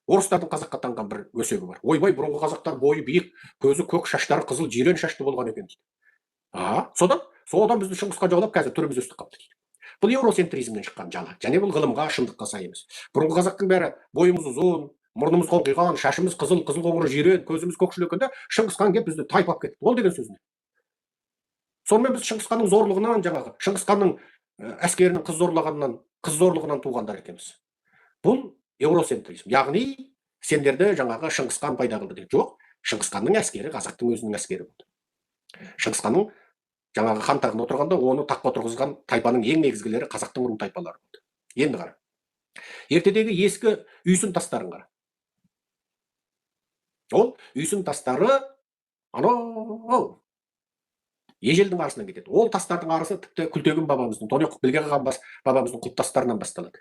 орыстардың қазаққа таңған бір өсегі бар. Ойбай, бұрынғы қазақтар бойы биік, көзі көк, шаштары қызыл, жирен шашты болған екен дейді. Содан бізді Шыңғысқа жаулап, қазір түріміз өстіп қалыпты дейді. Бұл еуроцентризмнен шыққан жала. Және бұл ғылымға, шындыққа сай емес. Бұрынғы қазақтың бәрі бойымыз ұзын, мұрнымыз қоңқиған, шашымыз қызыл, қызыл қоңыр жирен, көзіміз көкшіл екен де Шыңғыс хан келіп бізді тайпап кетті. Ол деген сөз не? Сонымен біз Шыңғыс ханның зорлығынан, жаңағы Шыңғыс ханның әскерінің қыз зорлығынан туғандар екенбіз. Бұл еуроцентризм. Яғни сендерді жаңағы Шыңғыс хан пайда қылды деп. Жоқ, Шыңғыс ханның әскері қазақтың өзінің әскері болды. Шыңғыс ханның жаңағы хан тағына отырғанда оны таққа отырғызған тайпаның ең негізгілері қазақтың ру тайпалары болды. Енді қара. Ертедегі ескі үйсін тастарын қара. Ол үйсін тастары анау ежелдің арасынан кетеді. Ол тастардың арасы тіпті Күлтегін бабамыздың, Тонеқов Білге қаған бабамыздың құлпытастарынан басталады.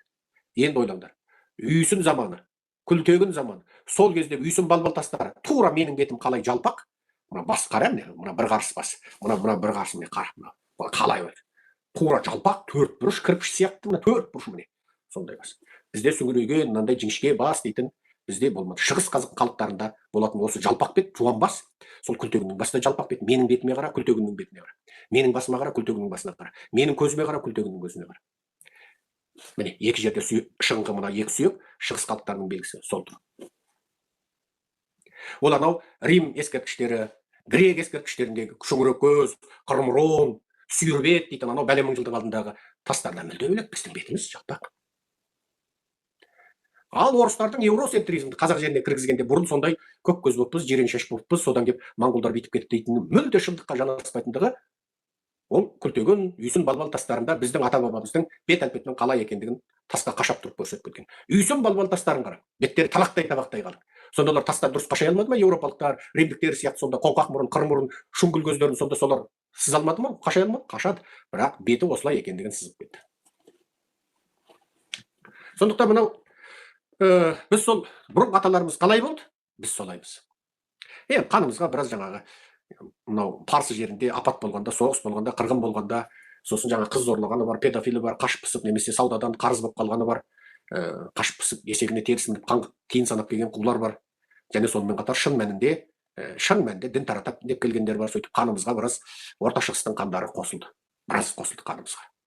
Енді ойлаңдар. Үйсін заманы, Күлтегін заманы. Сол кезде үйсін балбал тастары тура менің бетім қалай жалпақ. Мына бас қара міне, мына бір қарыс бас. Мына бір қарсы міне қара. Мына қалай бар. Тура жалпақ, төрт бұрыш кірпіш сияқты мына төрт бұрыш міне. Сондай бас. Бізде сүңірейген мынандай жіңішке бас дейтін бізде болмады. Шығыс халықтарында болатын осы жалпақ бет, жуан бас. Сол Күлтегіннің басында жалпақ бет. Менің бетіме қара, Күлтегіннің бетіне қара. Менің басыма қара, Күлтегіннің басына қара. Менің көзіме қара, Күлтегіннің көзіне қара. Міне, екі жерде шыңғы мына екі сүйек, шығыс халықтарының белгісі сол тұр. Ол анау Рим ескерткіштері, грек ескерткіштеріндегі шүңірек көз, қырмұрын, сүйір бет дейтін анау бәле мың жылдың алдындағы тастардан мүлде бөлек, біздің бетіміз жалпақ. Ал орыстардың еуроцентризмді қазақ жеріне кіргізгенде бұрын сондай көк көз болыппыз, жирен шаш болыппыз, содан келіп моңғолдар бүйтіп кетті дейтіні мүлде шындыққа жанаспайтындығы ол Күлтегін, үйсін балбал тастарында біздің ата бабамыздың бет әлпетінің қалай екендігін тасқа қашап тұрып көрсетіп кеткен. Үйсін балбал тастарын қара, беттері табақтай қалың. Сонда олар тастан дұрыс қашай алмады ма? Еуропалықтар, римдіктер сияқты сонда қоңқақ мұрын, қыр мұрын, шүңгіл көздерін сонда солар сыза алмады ма? Қашай алмады? Қашады. Бірақ беті осылай екендігін сызып кетті. Сондықтан мынау біз сол бұрынғы аталарымыз қалай болды? Біз солаймыз. Қанымызға біраз жаңағы мынау Парсы жерінде апат болғанда, соғыс болғанда, қырғын болғанда, сосын жаңа қыз зорлағаны бар, педофилі бар, қашып пысып немесе саудадан қарыз болып қалғаны бар, қашып пысып есегіне терісін кейін санап келген құлдар бар. Және сонымен қатар шын мәнінде дін таратып деп келгендер бар. Сөйтіп қанымызға біраз орта шығыстың қандары қосылды. Біраз қосылды қанымызға.